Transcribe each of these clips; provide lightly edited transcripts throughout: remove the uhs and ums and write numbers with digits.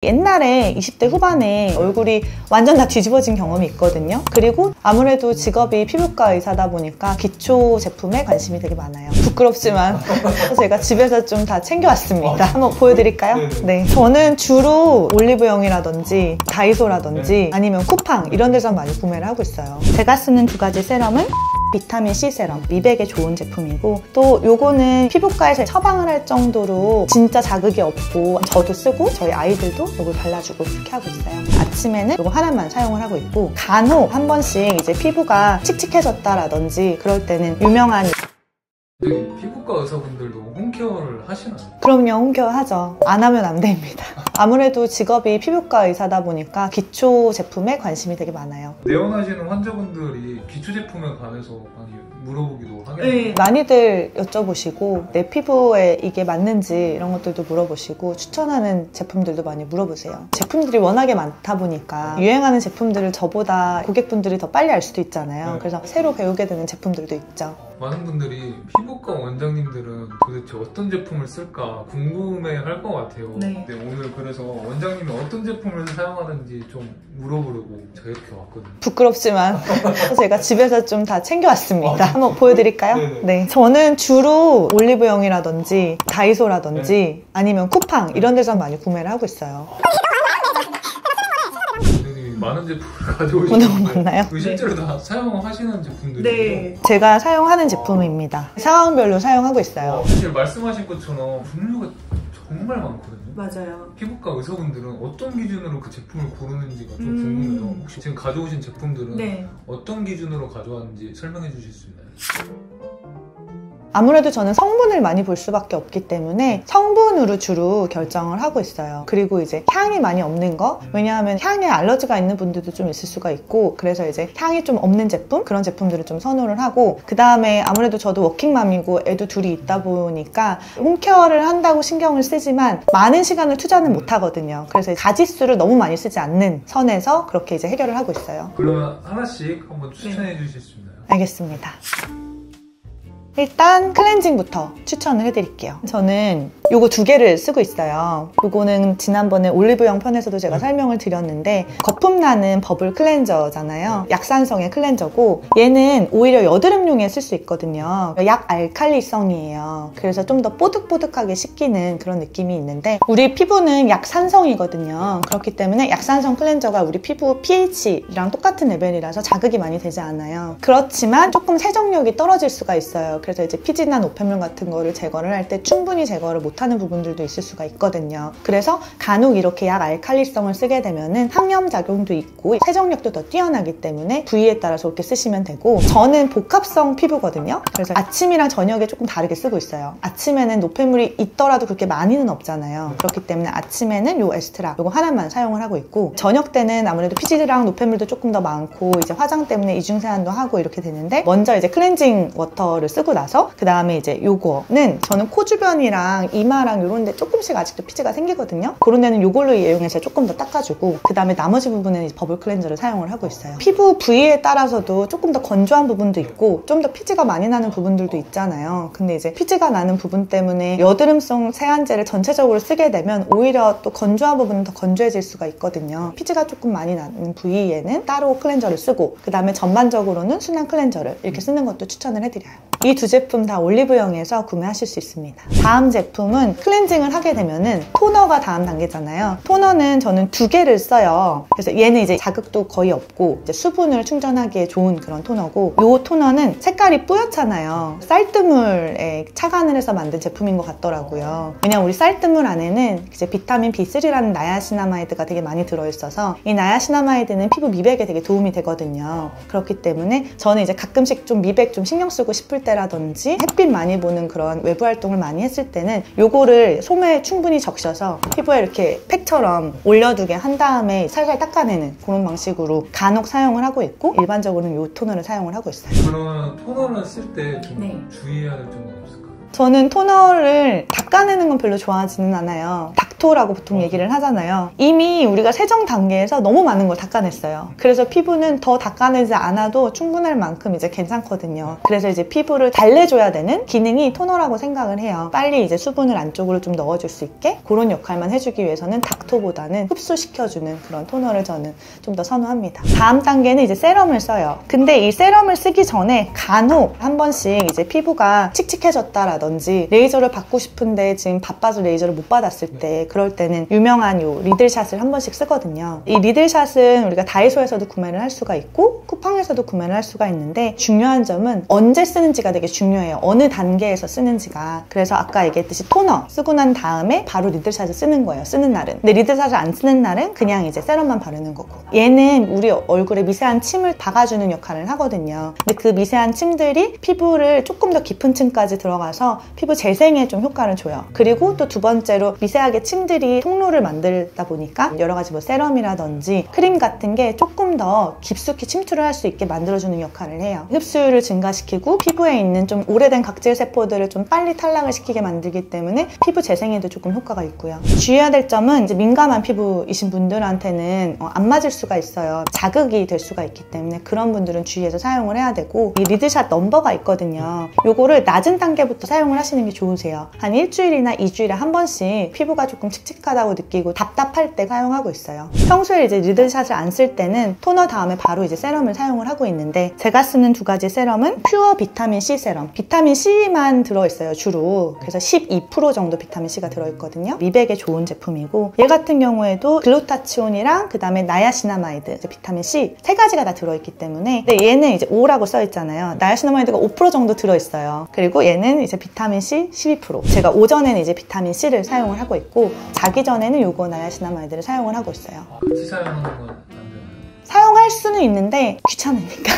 옛날에 20대 후반에 얼굴이 완전 다 뒤집어진 경험이 있거든요. 그리고 아무래도 직업이 피부과 의사다 보니까 기초 제품에 관심이 되게 많아요. 부끄럽지만 제가 집에서 좀 다 챙겨왔습니다. 한번 보여드릴까요? 네, 저는 주로 올리브영이라든지 다이소라든지 아니면 쿠팡 이런 데서 많이 구매를 하고 있어요. 제가 쓰는 두 가지 세럼은 비타민C 세럼, 미백에 좋은 제품이고, 또 요거는 피부과에서 처방을 할 정도로 진짜 자극이 없고 저도 쓰고 저희 아이들도 요걸 발라주고 그렇게 하고 있어요. 아침에는 요거 하나만 사용을 하고 있고, 간혹 한 번씩 이제 피부가 칙칙해졌다라든지 그럴 때는 유명한 피부과 의사분들도 홈케어를 하시나요? 그럼요, 홈케어 하죠. 안 하면 안 됩니다. 아무래도 직업이 피부과 의사다 보니까 기초 제품에 관심이 되게 많아요. 내원하시는 환자분들이 기초 제품에 관해서 많이 물어보기도 하겠네요. 네, 많이들 여쭤보시고 내 피부에 이게 맞는지 이런 것들도 물어보시고 추천하는 제품들도 많이 물어보세요. 제품들이 워낙에 많다 보니까 유행하는 제품들을 저보다 고객분들이 더 빨리 알 수도 있잖아요. 네. 그래서 새로 배우게 되는 제품들도 있죠. 많은 분들이 피부과 원장님들은 도대체 어떤 제품을 쓸까 궁금해 할 것 같아요. 네. 근데 오늘 그래서 원장님이 어떤 제품을 사용하는지 좀 물어보려고 제가 이렇게 왔거든요. 부끄럽지만 제가 집에서 좀 다 챙겨왔습니다. 한번 보여드릴까요? 네네. 네, 저는 주로 올리브영이라든지 다이소라든지 아니면 쿠팡 이런 데서 많이 구매를 하고 있어요. 많은 제품을 가져오시는데 맞나요? 실제로 다 사용하시는 제품들이에요? 네, 제가 사용하는 제품입니다. 상황별로 사용하고 있어요. 사실 말씀하신 것처럼 종류가 정말 많거든요. 맞아요. 피부과 의사분들은 어떤 기준으로 그 제품을 고르는지가 좀 궁금해요. 혹시 지금 가져오신 제품들은 어떤 기준으로 가져왔는지 설명해 주실 수 있나요? 아무래도 저는 성분을 많이 볼 수밖에 없기 때문에 성분으로 주로 결정을 하고 있어요. 그리고 이제 향이 많이 없는 거, 왜냐하면 향에 알러지가 있는 분들도 좀 있을 수가 있고, 그래서 이제 향이 좀 없는 제품, 그런 제품들을 좀 선호를 하고, 그 다음에 아무래도 저도 워킹맘이고 애도 둘이 있다 보니까 홈케어를 한다고 신경을 쓰지만 많은 시간을 투자는 못 하거든요. 그래서 가지수를 너무 많이 쓰지 않는 선에서 그렇게 이제 해결을 하고 있어요. 그러면 하나씩 한번 추천해 주실 수 있나요? 알겠습니다. 일단 클렌징부터 추천을 해드릴게요. 저는 요거 두 개를 쓰고 있어요. 요거는 지난번에 올리브영 편에서도 제가 설명을 드렸는데 거품 나는 버블 클렌저잖아요. 약산성의 클렌저고, 얘는 오히려 여드름용에 쓸 수 있거든요. 약 알칼리성이에요. 그래서 좀 더 뽀득뽀득하게 씻기는 그런 느낌이 있는데, 우리 피부는 약산성이거든요. 그렇기 때문에 약산성 클렌저가 우리 피부 pH랑 똑같은 레벨이라서 자극이 많이 되지 않아요. 그렇지만 조금 세정력이 떨어질 수가 있어요. 그래서 이제 피지나 노폐물 같은 거를 제거를 할 때 충분히 제거를 못하는 부분들도 있을 수가 있거든요. 그래서 간혹 이렇게 약 알칼리성을 쓰게 되면은 항염 작용도 있고 세정력도 더 뛰어나기 때문에 부위에 따라서 이렇게 쓰시면 되고, 저는 복합성 피부거든요. 그래서 아침이랑 저녁에 조금 다르게 쓰고 있어요. 아침에는 노폐물이 있더라도 그렇게 많이는 없잖아요. 그렇기 때문에 아침에는 요 에스트라 요거 하나만 사용을 하고 있고, 저녁 때는 아무래도 피지랑 노폐물도 조금 더 많고 이제 화장 때문에 이중세안도 하고 이렇게 되는데, 먼저 이제 클렌징 워터를 쓰고 나서 그 다음에 이제 요거는 저는 코 주변이랑 이마랑 요런 데 조금씩 아직도 피지가 생기거든요. 그런 데는 요걸로 이용해서 조금 더 닦아주고, 그 다음에 나머지 부분은 이제 버블 클렌저를 사용을 하고 있어요. 피부 부위에 따라서도 조금 더 건조한 부분도 있고 좀 더 피지가 많이 나는 부분들도 있잖아요. 근데 이제 피지가 나는 부분 때문에 여드름성 세안제를 전체적으로 쓰게 되면 오히려 또 건조한 부분은 더 건조해질 수가 있거든요. 피지가 조금 많이 나는 부위에는 따로 클렌저를 쓰고, 그 다음에 전반적으로는 순한 클렌저를 이렇게 쓰는 것도 추천을 해드려요. 이 두 제품 다 올리브영에서 구매하실 수 있습니다. 다음 제품은 클렌징을 하게 되면은 토너가 다음 단계잖아요. 토너는 저는 두 개를 써요. 그래서 얘는 이제 자극도 거의 없고 이제 수분을 충전하기에 좋은 그런 토너고, 이 토너는 색깔이 뿌옇잖아요. 쌀뜨물에 착안을 해서 만든 제품인 것 같더라고요. 왜냐면 우리 쌀뜨물 안에는 이제 비타민 B3라는 나야시나마이드가 되게 많이 들어있어서 이 나야시나마이드는 피부 미백에 되게 도움이 되거든요. 그렇기 때문에 저는 이제 가끔씩 좀 미백 좀 신경 쓰고 싶을 때라든지 햇빛 많이 보는 그런 외부 활동을 많이 했을 때는 요거를 솜에 충분히 적셔서 피부에 이렇게 팩처럼 올려두게 한 다음에 살살 닦아내는 그런 방식으로 간혹 사용을 하고 있고, 일반적으로는 요 토너를 사용을 하고 있어요. 그러면 토너를 쓸 때 좀 주의해야 될 점은 없을까요? 저는 토너를 다 닦아내는 건 별로 좋아하지는 않아요. 닥토라고 보통 얘기를 하잖아요. 이미 우리가 세정 단계에서 너무 많은 걸 닦아냈어요. 그래서 피부는 더 닦아내지 않아도 충분할 만큼 이제 괜찮거든요. 그래서 이제 피부를 달래줘야 되는 기능이 토너라고 생각을 해요. 빨리 이제 수분을 안쪽으로 좀 넣어줄 수 있게 그런 역할만 해주기 위해서는 닥토보다는 흡수시켜주는 그런 토너를 저는 좀 더 선호합니다. 다음 단계는 이제 세럼을 써요. 근데 이 세럼을 쓰기 전에 간혹 한 번씩 이제 피부가 칙칙해졌다라든지 레이저를 받고 싶은데 지금 바빠서 레이저를 못 받았을 때, 그럴 때는 유명한 요 리들샷을 한 번씩 쓰거든요. 이 리들샷은 우리가 다이소에서도 구매를 할 수가 있고 쿠팡에서도 구매를 할 수가 있는데, 중요한 점은 언제 쓰는지가 되게 중요해요. 어느 단계에서 쓰는지가. 그래서 아까 얘기했듯이 토너 쓰고 난 다음에 바로 리들샷을 쓰는 거예요. 쓰는 날은. 근데 리들샷을 안 쓰는 날은 그냥 이제 세럼만 바르는 거고. 얘는 우리 얼굴에 미세한 침을 박아주는 역할을 하거든요. 근데 그 미세한 침들이 피부를 조금 더 깊은 층까지 들어가서 피부 재생에 좀 효과를 줘요. 그리고 또 두 번째로 미세하게 침들이 통로를 만들다 보니까 여러 가지 뭐 세럼이라든지 크림 같은 게 조금 더 깊숙이 침투를 할 수 있게 만들어주는 역할을 해요. 흡수율을 증가시키고 피부에 있는 좀 오래된 각질 세포들을 좀 빨리 탈락을 시키게 만들기 때문에 피부 재생에도 조금 효과가 있고요. 주의해야 될 점은 이제 민감한 피부이신 분들한테는 안 맞을 수가 있어요. 자극이 될 수가 있기 때문에 그런 분들은 주의해서 사용을 해야 되고, 이 리드샷 넘버가 있거든요. 요거를 낮은 단계부터 사용을 하시는 게 좋으세요. 한 일주일이나 2주일에 한 번씩 피부가 조금 칙칙하다고 느끼고 답답할 때 사용하고 있어요. 평소에 이제 리드샷을 안 쓸 때는 토너 다음에 바로 이제 세럼을 사용을 하고 있는데, 제가 쓰는 두 가지 세럼은 퓨어 비타민 C 세럼. 비타민 C만 들어있어요, 주로. 그래서 12% 정도 비타민 C가 들어있거든요. 미백에 좋은 제품이고, 얘 같은 경우에도 글루타치온이랑 그 다음에 나야시나마이드, 비타민 C 세 가지가 다 들어있기 때문에. 근데 얘는 이제 5라고 써있잖아요. 나야시나마이드가 5% 정도 들어있어요. 그리고 얘는 이제 비타민 C 12%. 제가 오전에는 이제 비타민 C를 사용을 하고 있고, 자기 전에는 요거 나야시나마이드를 사용을 하고 있어요. 같이 사용하는 건 안 되나요? 사용할 수는 있는데 귀찮으니까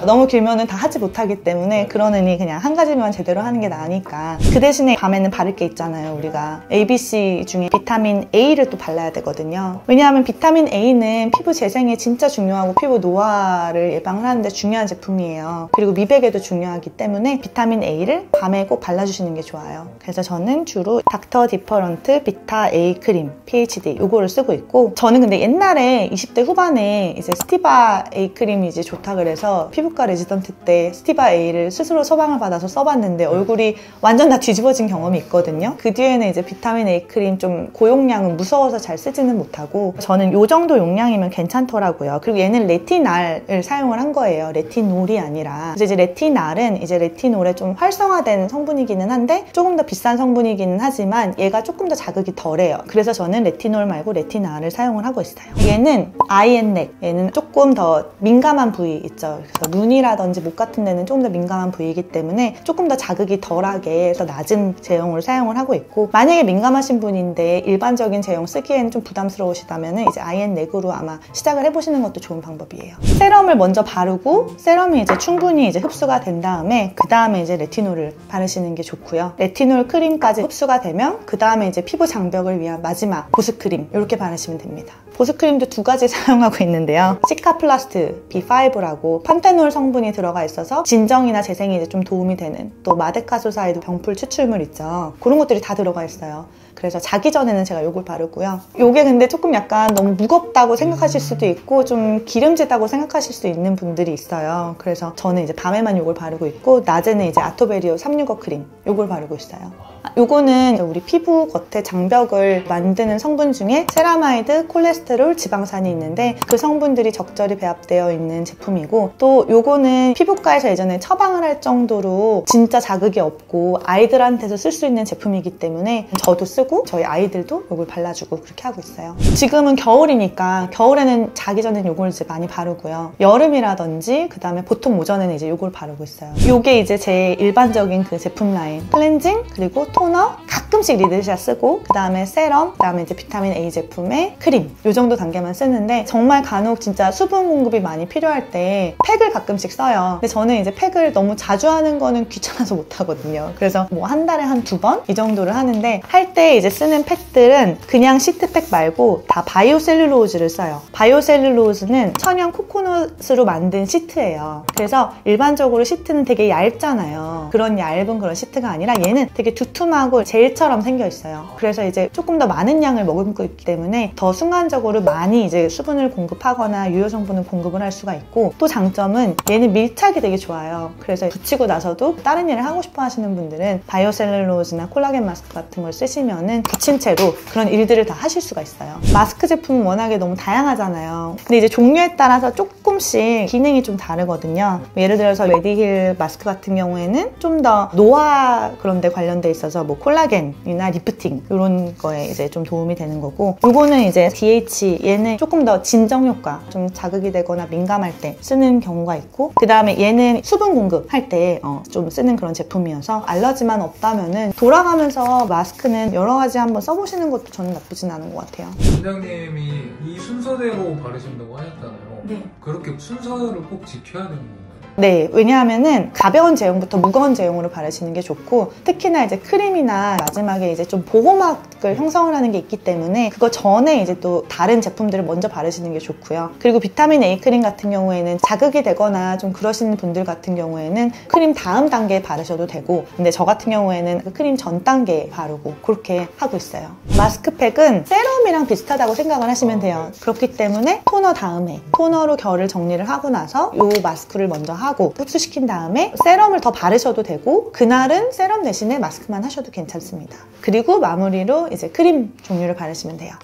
너무 길면은 다 하지 못하기 때문에, 그러느니 그냥 한 가지만 제대로 하는 게 나으니까. 그 대신에 밤에는 바를 게 있잖아요. 우리가 ABC 중에 비타민 A를 또 발라야 되거든요. 왜냐하면 비타민 A는 피부 재생에 진짜 중요하고 피부 노화를 예방을 하는데 중요한 제품이에요. 그리고 미백에도 중요하기 때문에 비타민 A를 밤에 꼭 발라주시는 게 좋아요. 그래서 저는 주로 닥터 디퍼런트 비타 A 크림 PHD 요거를 쓰고 있고, 저는 근데 옛날에 20대 후반에 이제 스티바 A 크림이 이제 좋다 그래서 피부과 레지던트 때 스티바 A를 스스로 처방을 받아서 써봤는데 얼굴이 완전 다 뒤집어진 경험이 있거든요. 그 뒤에는 이제 비타민 A 크림 좀 고용량은 무서워서 잘 쓰지는 못하고, 저는 요 정도 용량이면 괜찮더라고요. 그리고 얘는 레티날을 사용을 한 거예요. 레티놀이 아니라. 그래서 이제 레티날은 이제 레티놀에 좀 활성화된 성분이기는 한데 조금 더 비싼 성분이기는 하지만 얘가 조금 더 자극이 덜해요. 그래서 저는 레티놀 말고 레티날을 사용을 하고 있어요. 얘는 아이앤넥, 얘는 조금 더 민감한 부위 있죠. 그래서 눈이라든지 목 같은 데는 조금 더 민감한 부위이기 때문에 조금 더 자극이 덜하게 해서 낮은 제형으로 사용을 하고 있고, 만약에 민감하신 분인데 일반적인 제형 쓰기에는 좀 부담스러우시다면 이제 아이앤넥으로 아마 시작을 해보시는 것도 좋은 방법이에요. 세럼을 먼저 바르고, 세럼이 이제 충분히 이제 흡수가 된 다음에 그 다음에 이제 레티놀을 바르시는 게 좋고요. 레티놀 크림까지 흡수가 되면 그 다음에 이제 피부 장벽을 위한 마지막 보습크림 이렇게 바르시면 됩니다. 보습크림도 두 가지 사용하고 있는데요. 시카플라스트 B5라고 판테놀 성분이 들어가 있어서 진정이나 재생에 이제 좀 도움이 되는, 또 마데카소사이드 병풀 추출물 있죠. 그런 것들이 다 들어가 있어요. 그래서 자기 전에는 제가 요걸 바르고요. 요게 근데 조금 약간 너무 무겁다고 생각하실 수도 있고 좀 기름지다고 생각하실 수 있는 분들이 있어요. 그래서 저는 이제 밤에만 요걸 바르고 있고, 낮에는 이제 아토베리오 365 크림 요걸 바르고 있어요. 요거는 우리 피부 겉에 장벽을 만드는 성분 중에 세라마이드, 콜레스테롤, 지방산이 있는데 그 성분들이 적절히 배합되어 있는 제품이고, 또 요거는 피부과에서 예전에 처방을 할 정도로 진짜 자극이 없고 아이들한테서 쓸 수 있는 제품이기 때문에 저도 쓰고 저희 아이들도 요걸 발라주고 그렇게 하고 있어요. 지금은 겨울이니까 겨울에는 자기 전에는 요걸 이제 많이 바르고요. 여름이라든지 그 다음에 보통 오전에는 이제 요걸 바르고 있어요. 요게 이제 제 일반적인 그 제품 라인, 클렌징, 그리고 토너, 가끔씩 리드샷 쓰고, 그 다음에 세럼, 그 다음에 이제 비타민 A 제품에 크림, 요 정도 단계만 쓰는데, 정말 간혹 진짜 수분 공급이 많이 필요할 때 팩을 가끔씩 써요. 근데 저는 이제 팩을 너무 자주 하는 거는 귀찮아서 못 하거든요. 그래서 뭐 한 달에 한 2번 이 정도를 하는데, 할 때 이제 쓰는 팩들은 그냥 시트팩 말고 다 바이오셀룰로즈를 써요. 바이오셀룰로즈는 천연 코코넛으로 만든 시트예요. 그래서 일반적으로 시트는 되게 얇잖아요. 그런 얇은 그런 시트가 아니라 얘는 되게 두툼 두툼하고 젤처럼 생겨 있어요. 그래서 이제 조금 더 많은 양을 머금고 있기 때문에 더 순간적으로 많이 이제 수분을 공급하거나 유효 성분을 공급을 할 수가 있고, 또 장점은 얘는 밀착이 되게 좋아요. 그래서 붙이고 나서도 다른 일을 하고 싶어 하시는 분들은 바이오셀룰로즈나 콜라겐 마스크 같은 걸 쓰시면은 붙인 채로 그런 일들을 다 하실 수가 있어요. 마스크 제품은 워낙에 너무 다양하잖아요. 근데 이제 종류에 따라서 조금씩 기능이 좀 다르거든요. 예를 들어서 메디힐 마스크 같은 경우에는 좀 더 노화 그런 데 관련돼 있어서 뭐 콜라겐이나 리프팅 이런 거에 이제 좀 도움이 되는 거고, 요거는 이제 DH, 얘는 조금 더 진정 효과, 좀 자극이 되거나 민감할 때 쓰는 경우가 있고, 그 다음에 얘는 수분 공급할 때 좀 쓰는 그런 제품이어서 알러지만 없다면은 돌아가면서 마스크는 여러 가지 한번 써보시는 것도 저는 나쁘진 않은 것 같아요. 원장님이 이 순서대로 바르신다고 하셨잖아요. 네. 그렇게 순서를 꼭 지켜야 되는 건가요? 네, 왜냐하면은 가벼운 제형부터 무거운 제형으로 바르시는 게 좋고, 특히나 이제 크림이나 마지막에 이제 좀 보호막을 형성을 하는 게 있기 때문에 그거 전에 이제 또 다른 제품들을 먼저 바르시는 게 좋고요. 그리고 비타민 A 크림 같은 경우에는 자극이 되거나 좀 그러시는 분들 같은 경우에는 크림 다음 단계에 바르셔도 되고, 근데 저 같은 경우에는 그 크림 전 단계에 바르고 그렇게 하고 있어요. 마스크팩은 세럼이랑 비슷하다고 생각을 하시면 돼요. 그렇기 때문에 토너 다음에 토너로 결을 정리를 하고 나서 요 마스크를 먼저 하고 흡수시킨 다음에 세럼을 더 바르셔도 되고, 그날은 세럼 대신에 마스크만 하셔도 괜찮습니다. 그리고 마무리로 이제 크림 종류를 바르시면 돼요.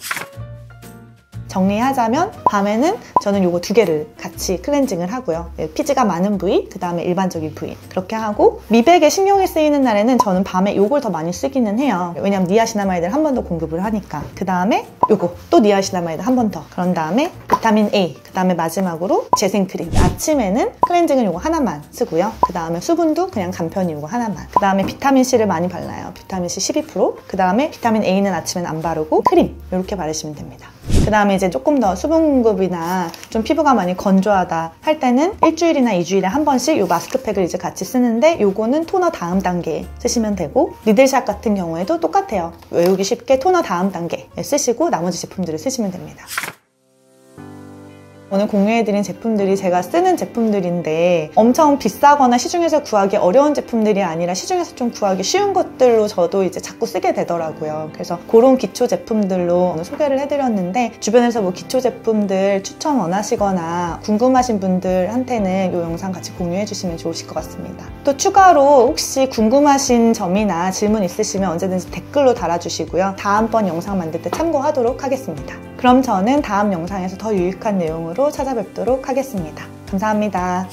정리하자면 밤에는 저는 요거 두 개를 같이 클렌징을 하고요. 피지가 많은 부위, 그 다음에 일반적인 부위 그렇게 하고, 미백에 신경이 쓰이는 날에는 저는 밤에 요걸 더 많이 쓰기는 해요. 왜냐면 니아시나마이드를 한 번 더 공급을 하니까. 그 다음에 요거 또 니아시나마이드 한 번 더, 그런 다음에 비타민 A, 그 다음에 마지막으로 재생크림. 아침에는 클렌징은 요거 하나만 쓰고요. 그 다음에 수분도 그냥 간편히 요거 하나만. 그 다음에 비타민 C를 많이 발라요. 비타민 C 12%. 그 다음에 비타민 A는 아침엔 안 바르고 크림 이렇게 바르시면 됩니다. 그 다음에 이제 조금 더 수분 공급이나 좀 피부가 많이 건조하다 할 때는 일주일이나 2주일에 한 번씩 이 마스크팩을 이제 같이 쓰는데, 요거는 토너 다음 단계에 쓰시면 되고, 리들샷 같은 경우에도 똑같아요. 외우기 쉽게 토너 다음 단계에 쓰시고 나머지 제품들을 쓰시면 됩니다. 오늘 공유해드린 제품들이 제가 쓰는 제품들인데 엄청 비싸거나 시중에서 구하기 어려운 제품들이 아니라 시중에서 좀 구하기 쉬운 것들로 저도 이제 자꾸 쓰게 되더라고요. 그래서 그런 기초 제품들로 오늘 소개를 해드렸는데, 주변에서 뭐 기초 제품들 추천 원하시거나 궁금하신 분들한테는 이 영상 같이 공유해주시면 좋으실 것 같습니다. 또 추가로 혹시 궁금하신 점이나 질문 있으시면 언제든지 댓글로 달아주시고요. 다음번 영상 만들 때 참고하도록 하겠습니다. 그럼 저는 다음 영상에서 더 유익한 내용으로 찾아뵙도록 하겠습니다. 감사합니다.